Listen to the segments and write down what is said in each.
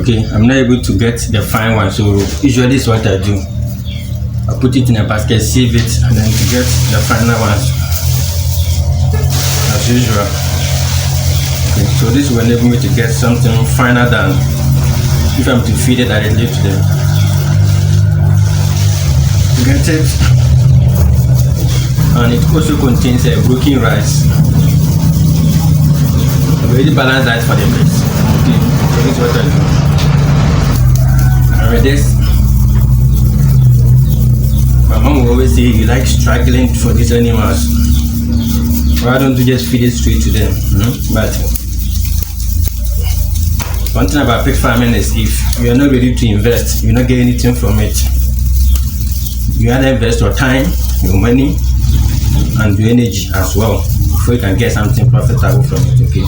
Okay, I'm not able to get the fine one, so usually this is what I do. I put it in a basket, sieve it, and then to get the final ones as usual. Okay, so this will enable me to get something finer than if I'm to feed it directly to them. Get it, and it also contains a broken rice. I already balanced that for the mix. Okay, so this is what I do. And with this, my mom will always say, you like struggling for these animals. Why don't you just feed it straight to them? But one thing about pig farming is if you are not ready to invest, you not get anything from it. You have to invest your time, your money, and your energy as well before you can get something profitable from it. Okay.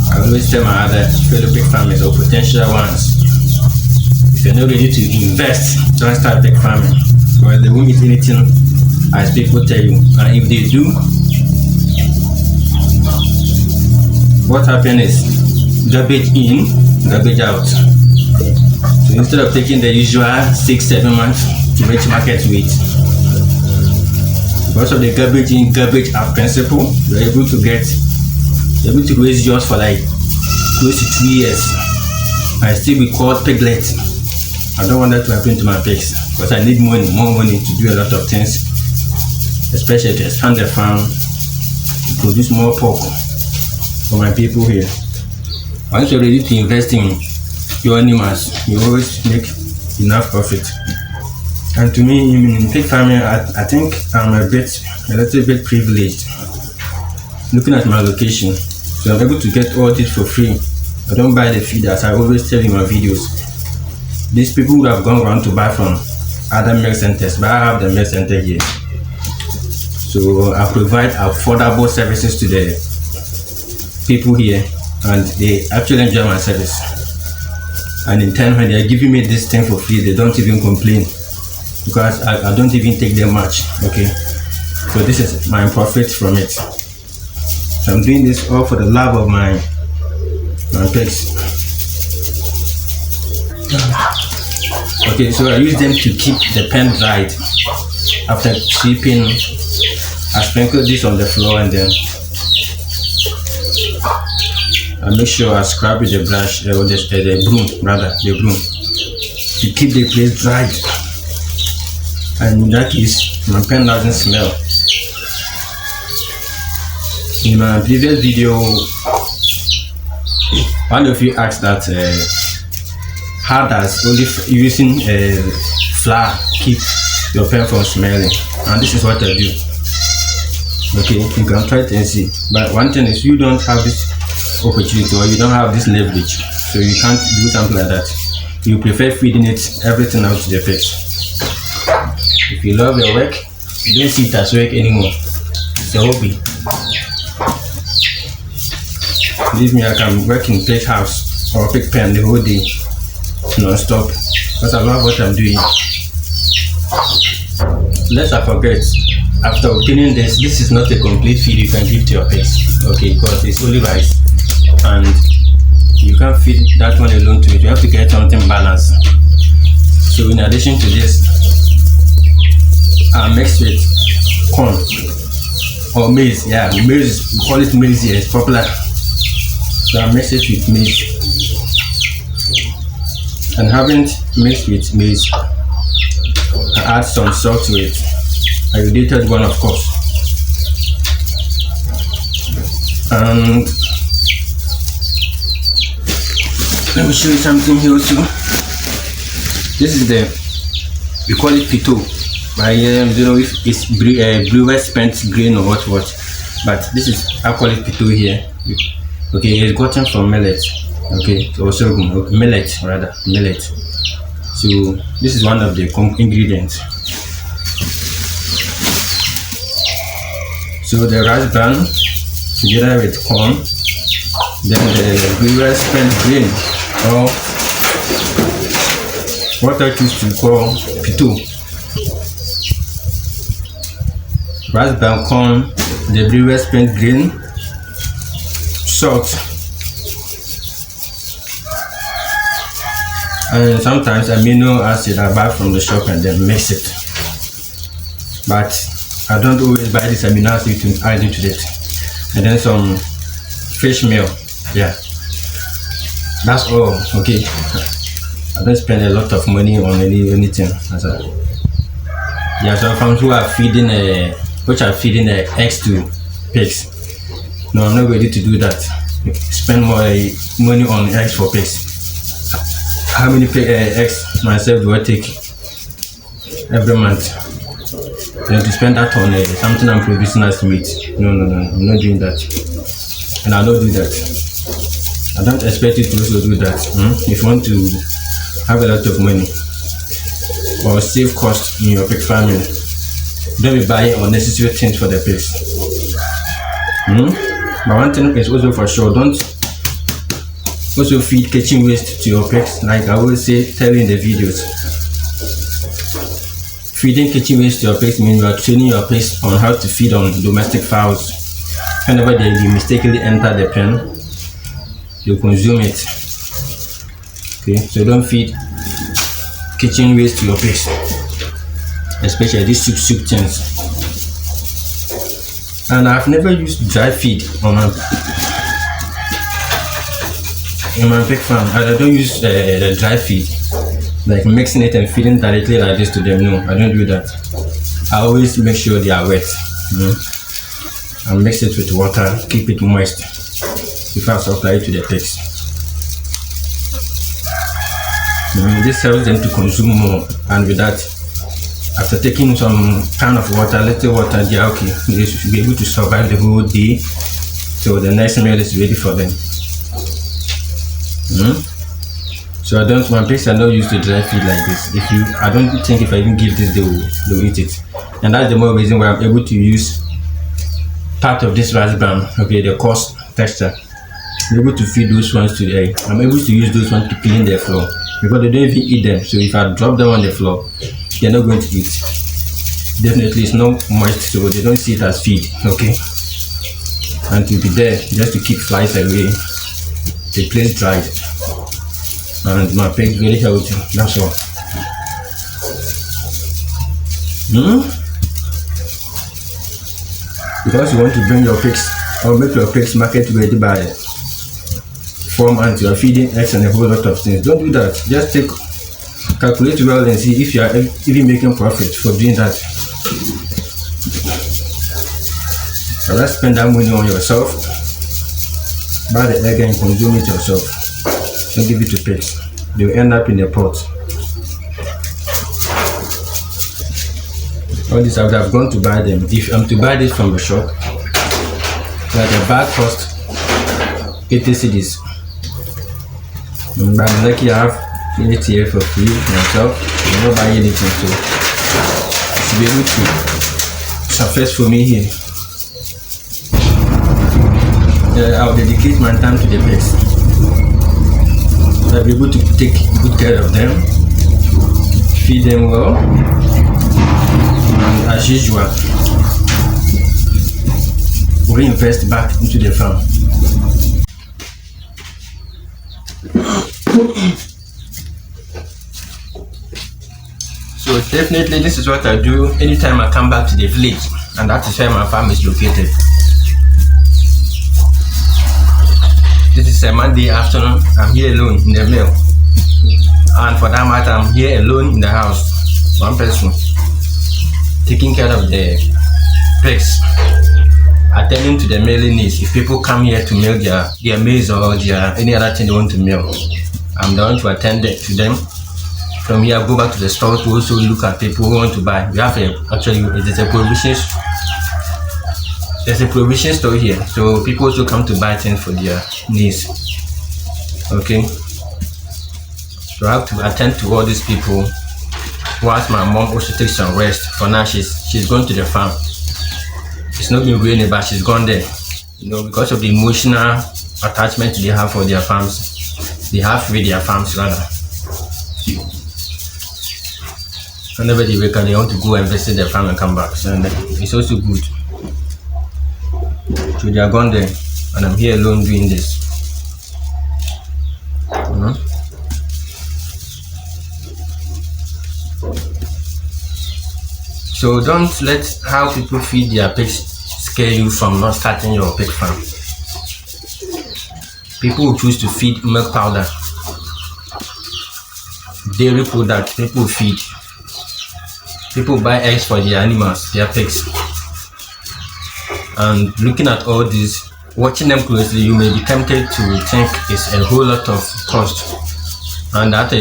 I always tell my other fellow pig farmers or potential ones, if you're not ready to invest, don't start pig farming, because they won't get anything as people tell you. And if they do, what happens is garbage in, garbage out. So instead of taking the usual 6-7 months to reach market weight, because of the garbage in, garbage out principle, you're able to raise yours for like close to 2 years and still be called piglet. I don't want that to happen to my pigs, because I need more money to do a lot of things, especially to expand the farm, to produce more pork for my people here. Once you're ready to invest in your animals, you always make enough profit. And to me, in pig farming, I think I'm a little bit privileged looking at my location. So I'm able to get all this for free. I don't buy the feed, as I always tell in my videos. These people would have gone around to buy from other milk centers, but I have the milk center here. So I provide affordable services to the people here, and they actually enjoy my service. And in turn, when they are giving me this thing for free, they don't even complain, because I don't even take them much. Okay, so this is my profit from it. So I'm doing this all for the love of my pigs. Okay, so I use them to keep the pen dried. After sweeping, I sprinkle this on the floor, and then I make sure I scrub with the brush, or the broom, to keep the place dried. And in that case, my pen doesn't smell. In my previous video, one of you asked that how does only using flour keep your pen from smelling, and this is what I do. Okay, you can try it and see. But one thing is, you don't have this opportunity, or you don't have this leverage, so you can't do something like that. You prefer feeding it everything out to the pigs. If you love your work, you don't see it as work anymore. It's a hobby. Believe me, I can work in pig house or pig pen the whole day, non-stop, because I love what I'm doing. Lest I forget, after obtaining this is not a complete feed you can give to your pigs. Okay, because it's only rice, and you can't feed that one alone to it. You have to get something balanced. So in addition to this, I mix with corn or maize. Yeah, maize, we call it maize here, it's popular. So I mix it with maize. And having mixed with maize, I add some salt to it. Iodidated one, of course. And let me show you something here also. This is we call it pito. I don't know if it's brewer's spent grain or what, but this is, I call it pito here. Okay, it's gotten from millet. Okay, so millet. So this is one of the ingredients. So the rice bran together with corn, then the brewer's spent grain, or what I choose to call pito. Rice bran, corn, the brewer's spent grain, salt, and sometimes amino acid I buy from the shop and then mix it. But I don't always buy this amino acid to add into it. And then some fish meal. Yeah, that's all. Okay, I don't spend a lot of money on anything. There are some farms who are feeding eggs to pigs. No, I'm not ready to do that. Spend more money on eggs for pigs. How many eggs myself do I take every month? And to spend that on something I'm producing as meat. No, I'm not doing that. And I don't do that. I don't expect you to also do that. If you want to have a lot of money or save costs in your pig farming, don't be buying unnecessary things for the pigs. But one thing is also for sure, don't also feed kitchen waste to your pigs. Like I always tell you in the videos, feeding kitchen waste to your pigs means you are training your pigs on how to feed on domestic fowls. Whenever they mistakenly enter the pen, you consume it. Okay, so don't feed kitchen waste to your pigs, especially these soup things. And I've never used dry feed in my pig farm. I don't use the dry feed, like mixing it and feeding directly like this to them. No, I don't do that. I always make sure they are wet. I mix it with water, keep it moist before I supply it to the pigs. This helps them to consume more, and with that, after taking some kind of water, little water, they are okay. They should be able to survive the whole day till the next meal is ready for them. So my pigs are not used to dry feed like this. I don't think if I even give this, they will eat it. And that's the more reason why I'm able to use part of this rice bran, okay, the coarse texture. I'm able to feed those ones to the egg. I'm able to use those ones to clean their floor because they don't even eat them. So if I drop them on the floor, they're not going to eat. Definitely it's not moist, so they don't see it as feed, okay? And to be there just to keep flies away, the place dried. And my pig's very healthy, that's all. Because you want to bring your pigs or make your pigs market ready by 4 months, you are feeding eggs and a whole lot of things. Don't do that. Just calculate well and see if you are even making profit for doing that. Rather spend that money on yourself, buy the egg and consume it yourself. Don't give it to pigs. They will end up in the pot. All this I would have gone to buy them. If I'm to buy this from the shop, like the bag cost 80 cedis. But I'm lucky I have it here for free myself. I'm not buying anything, so it should be able to suffice for me here. I'll dedicate my time to the pigs. I'll be able to take good care of them, feed them well, and as usual, reinvest back into the farm. So definitely this is what I do anytime I come back to the village, and that is where my farm is located. This is a Monday afternoon. I'm here alone in the mill, and for that matter I'm here alone in the house, one person, taking care of the pigs, attending to the mailing needs. If people come here to mail their maize or any other thing they want to mail, I'm the one to attend to them. From here, I go back to the store to also look at people who want to buy. We have there's a provision store here, so people also come to buy things for their needs. Okay, so I have to attend to all these people, whilst my mom also takes some rest. For now, she's gone to the farm. It's not been raining, but she's gone there. Because of the emotional attachment they have for their farms. They have with their farms rather. Whenever they wake up, they want to go and visit their farm and come back. So it's also good. So they are gone there. and I'm here alone doing this. Mhm. So don't let how people feed their pigs scare you from not starting your pig farm. People who choose to feed milk powder, dairy product, people feed. People buy eggs for their animals, their pigs. And looking at all this, watching them closely, you may be tempted to think it's a whole lot of cost. And that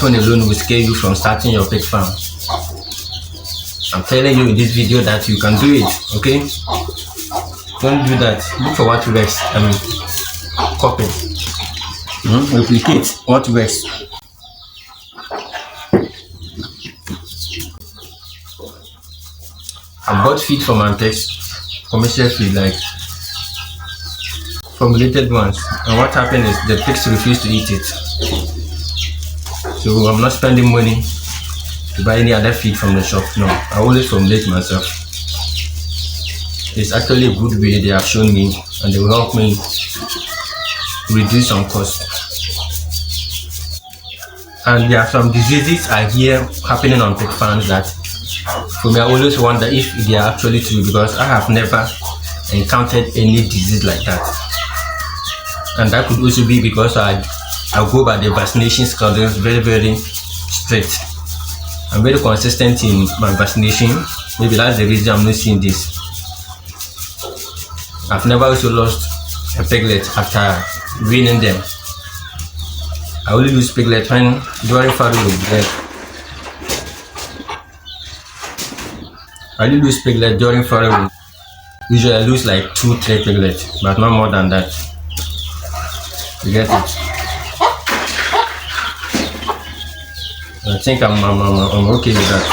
one alone will scare you from starting your pig farm. I'm telling you in this video that you can do it, okay? Don't do that. Look for what works. Copy. Replicate what works. I bought feed for my pigs, commercial feed, like formulated ones. And what happened is the pigs refused to eat it. So I'm not spending money to buy any other feed from the shop. No, I always formulate myself. It's actually a good way they have shown me, and they will help me reduce some cost. And there are some diseases I hear happening on pig farms that for me I always wonder if they are actually true, because I have never encountered any disease like that. And that could also be because I go by the vaccination schedule, very strict. I'm very consistent in my vaccination. Maybe that's the reason I'm not seeing this. I've never also lost a piglet after weaning them. I only lose piglet when during farrowing. I only lose piglet during farrowing. Usually I lose like 2-3 piglets, but not more than that. You get it? I think I'm okay with that.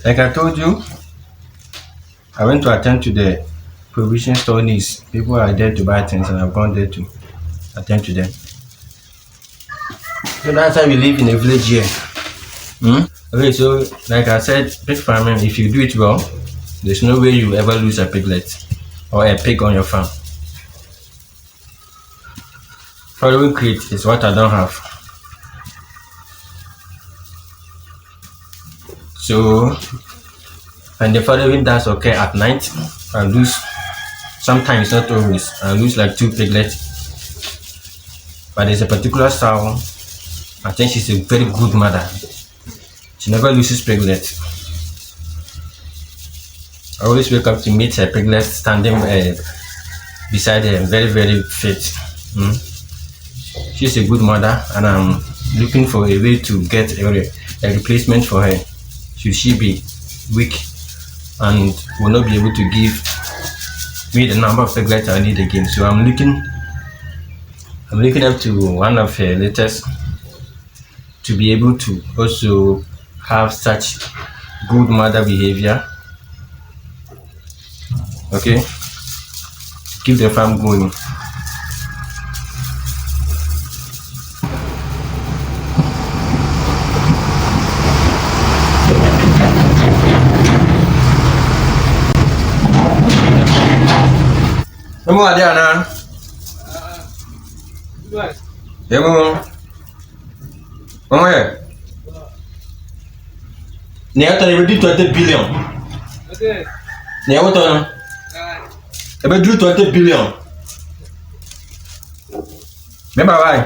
Like I told you, I went to attend to the provision store needs. People are there to buy things, and I've gone there to attend to them. So that's how we live in a village here. Okay, so like I said, pig farming, if you do it well, there's no way you ever lose a piglet or a pig on your farm. Following crate is what I don't have. So when the following does occur at night, I lose, sometimes not always, I lose like 2 piglets. But there's a particular sow, I think she's a very good mother. She never loses piglets. I always wake up to meet her piglet standing beside her, very fit. She's a good mother, and I'm looking for a way to get a replacement for her. Should she be weak and will not be able to give me the number of piglets I need again. So I'm looking up to one of her latest to be able to also have such good mother behavior. Okay, keep the farm going. Kamu ada anak? Ya mau? Kamu ya? Nih aku tadi beli 20 billion. Okay. Nih aku tahu. Ebe dulu 20 billion. Bye bye.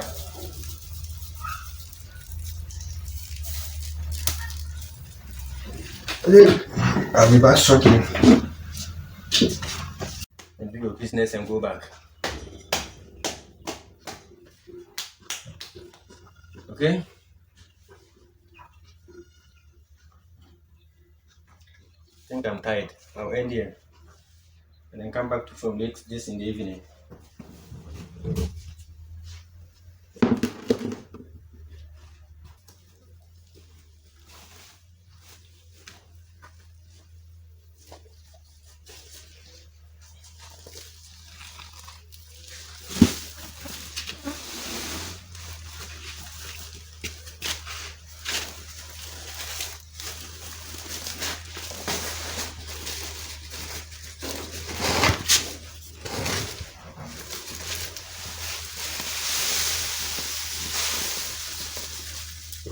I'll be back shortly. And do your business and go back. Okay? I think I'm tired. I'll end here. And then come back to formulate this in the evening.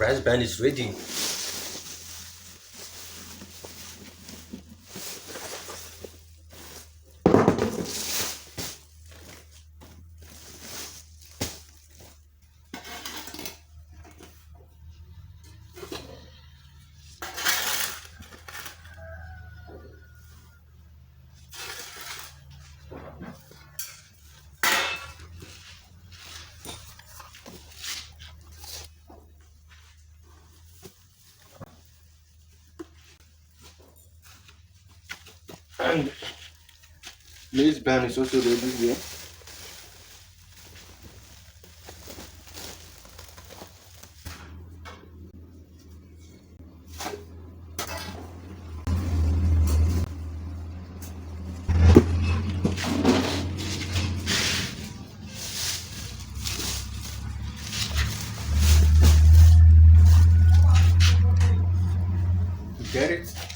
Rice bran is ready. And maize bran is also ready here. Get it?